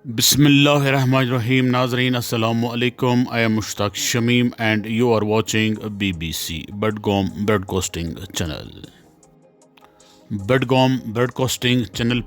Bismillahirrahmanirrahim. Nazreen, Assalamu alaikum. I am Mushtaq Shamim and you are watching BBC Budgom Broadcasting Channel. Budgom Broadcasting Channel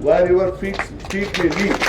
wherever feet may lead।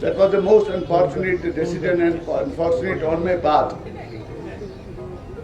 that was the most unfortunate decision and unfortunate on my path।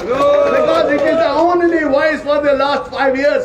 Because it is the only voice for the last 5 years।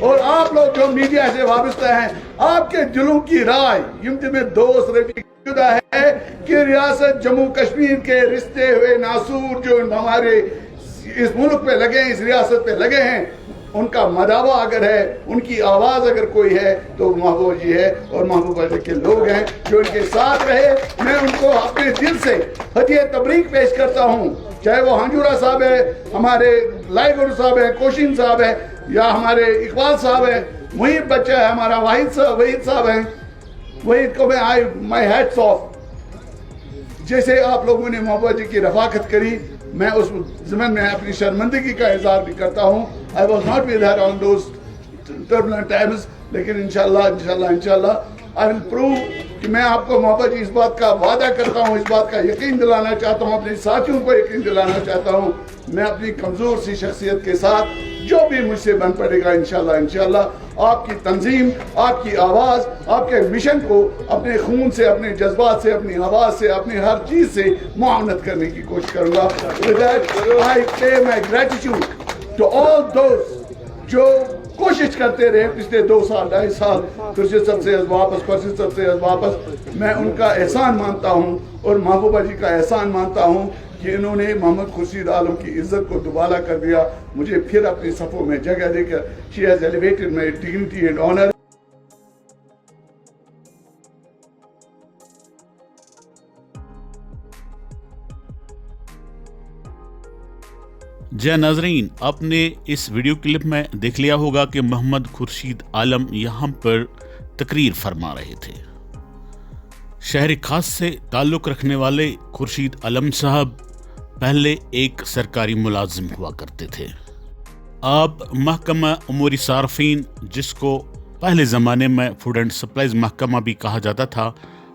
اور آپ لوگ جو media سے وابستہ ہیں آپ کے دلوں کی رائے یم میں دوست ربی شدہ ہے کہ ریاست جموں کشمیر کے رشتے ہوئے ناسور جو ہمارے اس ملک پہ لگے ہیں اس ریاست پہ لگے ہیں ان کا مداوع اگر ہے ان کی آواز اگر کوئی ہے تو محبوبہ جی ہے اور محبوبہ جی کے لوگ ہیں جو ان کے ساتھ رہے. میں ان کو اپنے دل سے ہدیہ تبریک پیش کرتا ہوں چاہے وہ ہنجورا صاحب ہے ہمارے لائی گرو صاحب ہے کوشین صاحب ہے یا ہمارے اقبال صاحب ہے محیب بچہ ہے ہمارا وحید صاحب ہیں وحید کو میں مائی ہیٹس آف. جیسے آپ لوگوں نے محبوبہ جی کی رفاقت کری میں اس ضمن میں اپنی شرمندگی کا اظہار بھی کرتا ہوں. I was not with her on those turbulent times لیکن انشاءاللہ I will prove کہ میں آپ کو محبوبہ جی اس بات کا وعدہ کرتا ہوں اس بات کا یقین دلانا چاہتا ہوں اپنے ساتھیوں کو یقین دلانا چاہتا ہوں میں اپنی کمزور سی شخصیت کے ساتھ جو بھی مجھ سے بن پڑے گا انشاءاللہ آپ کی تنظیم آپ کی آواز آپ کے مشن کو اپنے خون سے اپنے جذبات سے اپنی آواز سے اپنی ہر چیز سے معاونت کرنے کی کوشش کروں گا. With that, I pay my gratitude to all those جو کوشش کرتے رہے پچھلے 2 سال 2.5 سال خورشید صاحب سے واپس میں ان کا احسان مانتا ہوں اور محبوبہ جی کا احسان مانتا ہوں کہ انہوں نے محمد خورشید عالم کی عزت کو دوبالا کر دیا مجھے پھر اپنی صفوں میں جگہ دے کر she has elevated my dignity and honor. جی ناظرین آپ نے اس ویڈیو کلپ میں دیکھ لیا ہوگا کہ محمد خورشید عالم یہاں پر تقریر فرما رہے تھے. شہر خاص سے تعلق رکھنے والے خورشید عالم صاحب پہلے ایک سرکاری ملازم ہوا کرتے تھے. آپ محکمہ امور صارفین جس کو پہلے زمانے میں فوڈ اینڈ سپلائز محکمہ بھی کہا جاتا تھا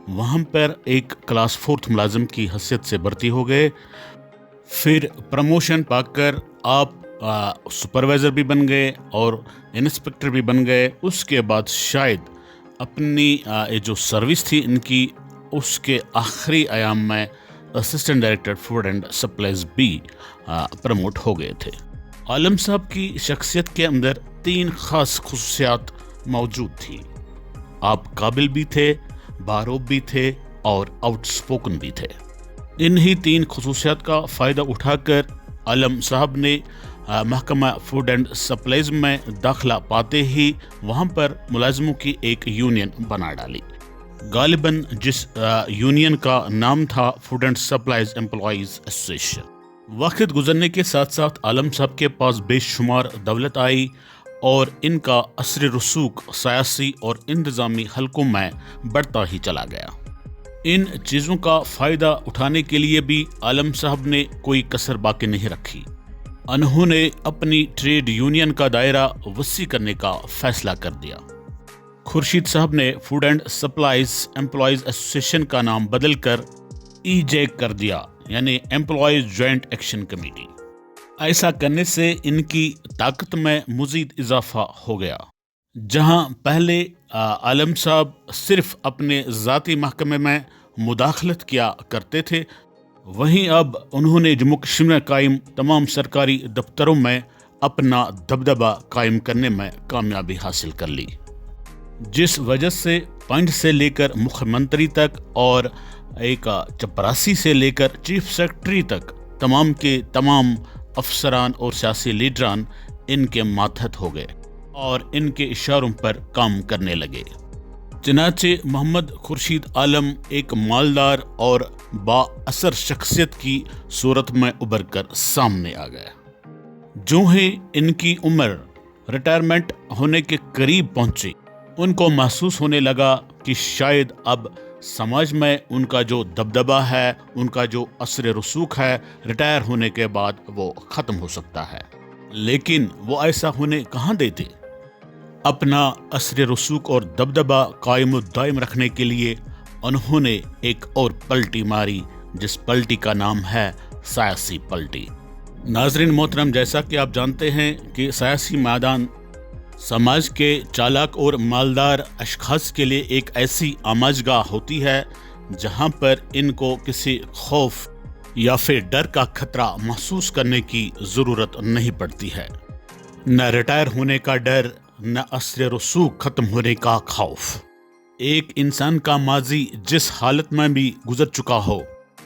وہاں پر ایک کلاس 4 ملازم کی حیثیت سے بھرتی ہو گئے. پھر پروموشن پا کر آپ سپروائزر بھی بن گئے اور انسپیکٹر بھی بن گئے. اس کے بعد شاید اپنی جو سروس تھی ان کی اس کے آخری ایام میں assistant director food and supplies بھی پروموٹ ہو گئے تھے. عالم صاحب کی شخصیت کے اندر 3 خاص خصوصیات موجود تھی. آپ قابل بھی تھے باروب بھی تھے اور آؤٹ سپوکن بھی تھے. انہی 3 خصوصیات کا فائدہ اٹھا کر عالم صاحب نے محکمہ فوڈ اینڈ سپلائز میں داخلہ پاتے ہی وہاں پر ملازموں کی ایک یونین بنا ڈالی. غالباً جس یونین کا نام تھا food and supplies employees association. وقت گزرنے کے ساتھ ساتھ عالم صاحب کے پاس بے شمار دولت آئی اور ان کا اثر رسوخ سیاسی اور انتظامی حلقوں میں بڑھتا ہی چلا گیا. ان چیزوں کا فائدہ اٹھانے کے لیے بھی عالم صاحب نے کوئی کسر باقی نہیں رکھی. انہوں نے اپنی ٹریڈ یونین کا دائرہ وسیع کرنے کا فیصلہ کر دیا. خورشید صاحب نے food and supplies employees association کا نام بدل کر EJAC کر دیا یعنی امپلائیز جوائنٹ ایکشن کمیٹی. ایسا کرنے سے ان کی طاقت میں مزید اضافہ ہو گیا. جہاں پہلے عالم صاحب صرف اپنے ذاتی محکمے میں مداخلت کیا کرتے تھے وہیں اب انہوں نے جموں کشمیر میں قائم تمام سرکاری دفتروں میں اپنا دبدبہ قائم کرنے میں کامیابی حاصل کر لی جس وجہ سے پنچ سے لے کر مکھیہ منتری تک اور ایک چپراسی سے لے کر چیف سیکرٹری تک تمام کے تمام افسران اور سیاسی لیڈران ان کے ماتحت ہو گئے اور ان کے اشاروں پر کام کرنے لگے. چنانچہ محمد خورشید عالم ایک مالدار اور با اثر شخصیت کی صورت میں ابھر کر سامنے آ گیا. جو ہی ان کی عمر ریٹائرمنٹ ہونے کے قریب پہنچی ان کو محسوس ہونے لگا کہ شاید اب سماج میں ان کا جو دبدبہ ہے ان کا جو اثر رسوخ ہے ریٹائر ہونے کے بعد وہ ختم ہو سکتا ہے. لیکن وہ ایسا ہونے کہاں دیتے. اپنا اثر رسوخ اور دبدبہ قائم و دائم رکھنے کے لیے انہوں نے ایک اور پلٹی ماری جس پلٹی کا نام ہے سیاسی پلٹی. ناظرین محترم جیسا کہ آپ جانتے ہیں کہ سیاسی میدان سماج کے چالاک اور مالدار اشخاص کے لیے ایک ایسی آماجگاہ ہوتی ہے جہاں پر ان کو کسی خوف یا پھر ڈر کا خطرہ محسوس کرنے کی ضرورت نہیں پڑتی ہے. نہ ریٹائر ہونے کا ڈر نہ اثر رسوخ ختم ہونے کا خوف۔ ایک انسان کا ماضی جس حالت میں بھی گزر چکا ہو،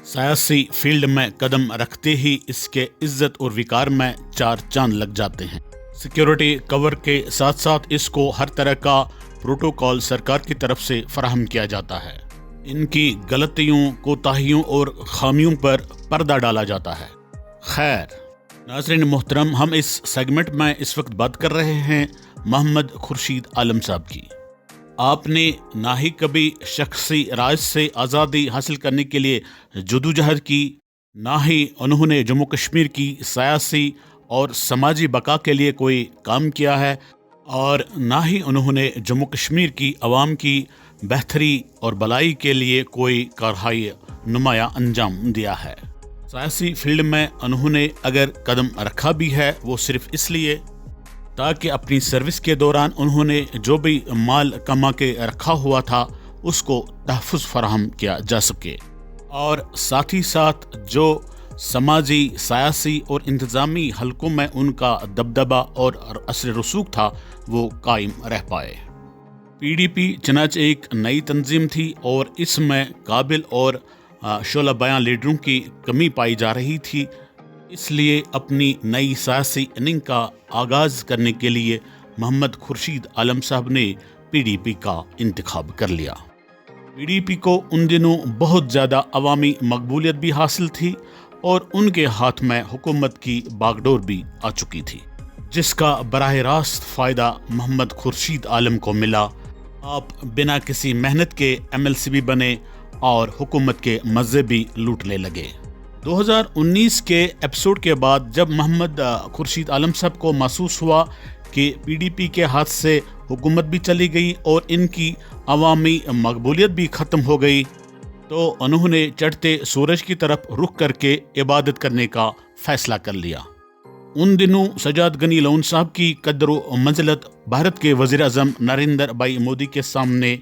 سیاسی فیلڈ میں قدم رکھتے ہی اس کے عزت اور وقار میں 4 چاند لگ جاتے ہیں۔ سیکیورٹی کور کے ساتھ ساتھ اس کو ہر طرح کا پروٹوکول سرکار کی طرف سے فراہم کیا جاتا ہے۔ ان کی غلطیوں، کوتاہیوں اور خامیوں پر پردہ ڈالا جاتا ہے۔ خیر ناظرین محترم، ہم اس سیگمنٹ میں اس وقت بات کر رہے ہیں محمد خورشید عالم صاحب کی۔ آپ نے نہ ہی کبھی شخصی راج سے آزادی حاصل کرنے کے لیے جدوجہد کی، نہ ہی انہوں نے جموں کشمیر کی سیاسی اور سماجی بقا کے لیے کوئی کام کیا ہے، اور نہ ہی انہوں نے جموں کشمیر کی عوام کی بہتری اور بھلائی کے لیے کوئی کارروائی نمایاں انجام دیا ہے۔ سیاسی فیلڈ میں انہوں نے اگر قدم رکھا بھی ہے، وہ صرف اس لیے تاکہ اپنی سروس کے دوران انہوں نے جو بھی مال کما کے رکھا ہوا تھا اس کو تحفظ فراہم کیا جا سکے، اور ساتھ ہی ساتھ جو سماجی، سیاسی اور انتظامی حلقوں میں ان کا دبدبہ اور اثر رسوخ تھا وہ قائم رہ پائے۔ پی ڈی پی چنانچہ ایک نئی تنظیم تھی اور اس میں قابل اور شعلہ بیاں لیڈروں کی کمی پائی جا رہی تھی، اس لیے اپنی نئی سیاسی اننگ کا آغاز کرنے کے لیے محمد خورشید عالم صاحب نے پی ڈی پی کا انتخاب کر لیا۔ پی ڈی پی کو ان دنوں بہت زیادہ عوامی مقبولیت بھی حاصل تھی اور ان کے ہاتھ میں حکومت کی باگڈور بھی آ چکی تھی، جس کا براہ راست فائدہ محمد خورشید عالم کو ملا۔ آپ بنا کسی محنت کے ایم ایل سی بھی بنے اور حکومت کے مزے بھی لوٹنے لگے۔ 2019 کے ایپیسوڈ کے بعد جب محمد خورشید عالم صاحب کو محسوس ہوا کہ پی ڈی پی کے ہاتھ سے حکومت بھی چلی گئی اور ان کی عوامی مقبولیت بھی ختم ہو گئی، تو انہوں نے چڑھتے سورج کی طرف رخ کر کے عبادت کرنے کا فیصلہ کر لیا۔ ان دنوں سجاد غنی لون صاحب کی قدر و منزلت بھارت کے وزیر اعظم نریندر بھائی مودی کے سامنے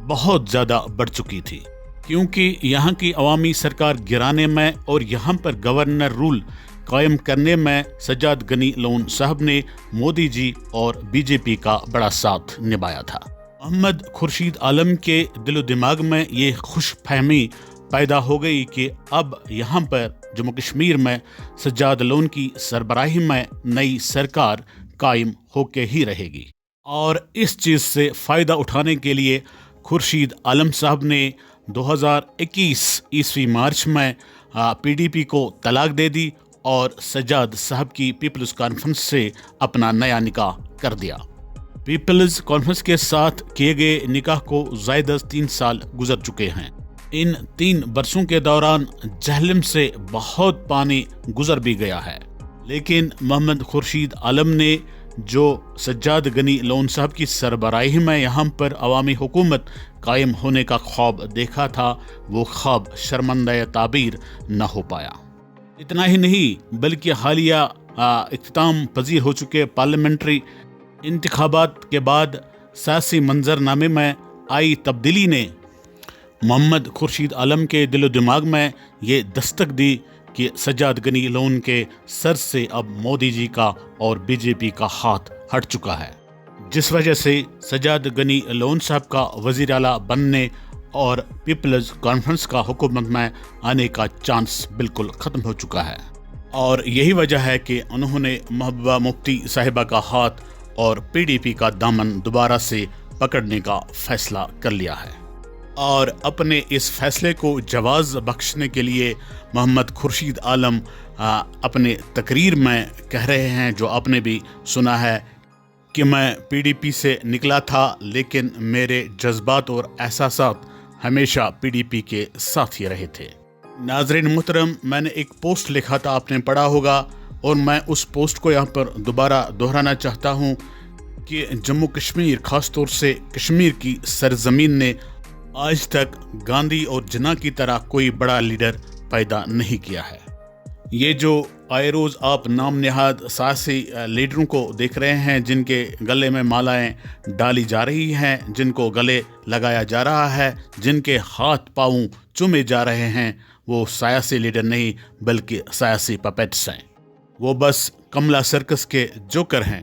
بہت زیادہ بڑھ چکی تھی، کیونکہ یہاں کی عوامی سرکار گرانے میں اور یہاں پر گورنر رول قائم کرنے میں سجاد غنی لون صاحب نے مودی جی اور بی جے پی کا بڑا ساتھ نبھایا تھا۔ محمد خورشید عالم کے دل و دماغ میں یہ خوش فہمی پیدا ہو گئی کہ اب یہاں پر جموں کشمیر میں سجاد لون کی سربراہی میں نئی سرکار قائم ہو کے ہی رہے گی، اور اس چیز سے فائدہ اٹھانے کے لیے خورشید عالم صاحب نے 2021 عیسوی مارچ میں پی ڈی پی کو طلاق دے دی اور سجاد صاحب کی پیپلز کانفرنس سے اپنا نیا نکاح کر دیا۔ پیپلز کانفرنس کے ساتھ کیے گئے نکاح کو زائد از 3 سال گزر چکے ہیں۔ ان 3 برسوں کے دوران جہلم سے بہت پانی گزر بھی گیا ہے، لیکن محمد خورشید عالم نے جو سجاد غنی لون صاحب کی سربراہی میں یہاں پر عوامی حکومت قائم ہونے کا خواب دیکھا تھا، وہ خواب شرمندہ تعبیر نہ ہو پایا۔ اتنا ہی نہیں بلکہ حالیہ اختتام پذیر ہو چکے پارلیمنٹری انتخابات کے بعد سیاسی منظرنامے میں آئی تبدیلی نے محمد خورشید عالم کے دل و دماغ میں یہ دستک دی کہ سجاد غنی لون کے سر سے اب مودی جی کا اور بی جے پی کا ہاتھ ہٹ چکا ہے، جس وجہ سے سجاد غنی لون صاحب کا وزیر اعلیٰ بننے اور پیپلز کانفرنس کا حکومت میں آنے کا چانس بالکل ختم ہو چکا ہے، اور یہی وجہ ہے کہ انہوں نے محبوبہ مفتی صاحبہ کا ہاتھ اور پی ڈی پی کا دامن دوبارہ سے پکڑنے کا فیصلہ کر لیا ہے۔ اور اپنے اس فیصلے کو جواز بخشنے کے لیے محمد خورشید عالم اپنے تقریر میں کہہ رہے ہیں، جو آپ نے بھی سنا ہے، کہ میں پی ڈی پی سے نکلا تھا لیکن میرے جذبات اور احساسات ہمیشہ پی ڈی پی کے ساتھ ہی رہے تھے۔ ناظرین محترم، میں نے ایک پوسٹ لکھا تھا، آپ نے پڑھا ہوگا، اور میں اس پوسٹ کو یہاں پر دوبارہ دہرانا چاہتا ہوں کہ جموں کشمیر، خاص طور سے کشمیر کی سرزمین نے آج تک گاندھی اور جناح کی طرح کوئی بڑا لیڈر پیدا نہیں کیا ہے۔ یہ جو آئے روز آپ نام نہاد سیاسی لیڈروں کو دیکھ رہے ہیں، جن کے گلے میں مالائیں ڈالی جا رہی ہیں، جن کو گلے لگایا جا رہا ہے، جن کے ہاتھ پاؤں چومے جا رہے ہیں، وہ سیاسی لیڈر نہیں بلکہ سیاسی پپیٹس ہیں۔ وہ بس کملا سرکس کے جوکر ہیں۔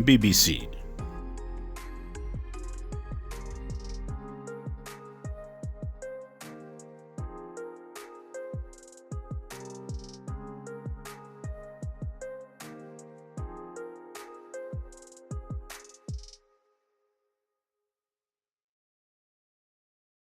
BBC।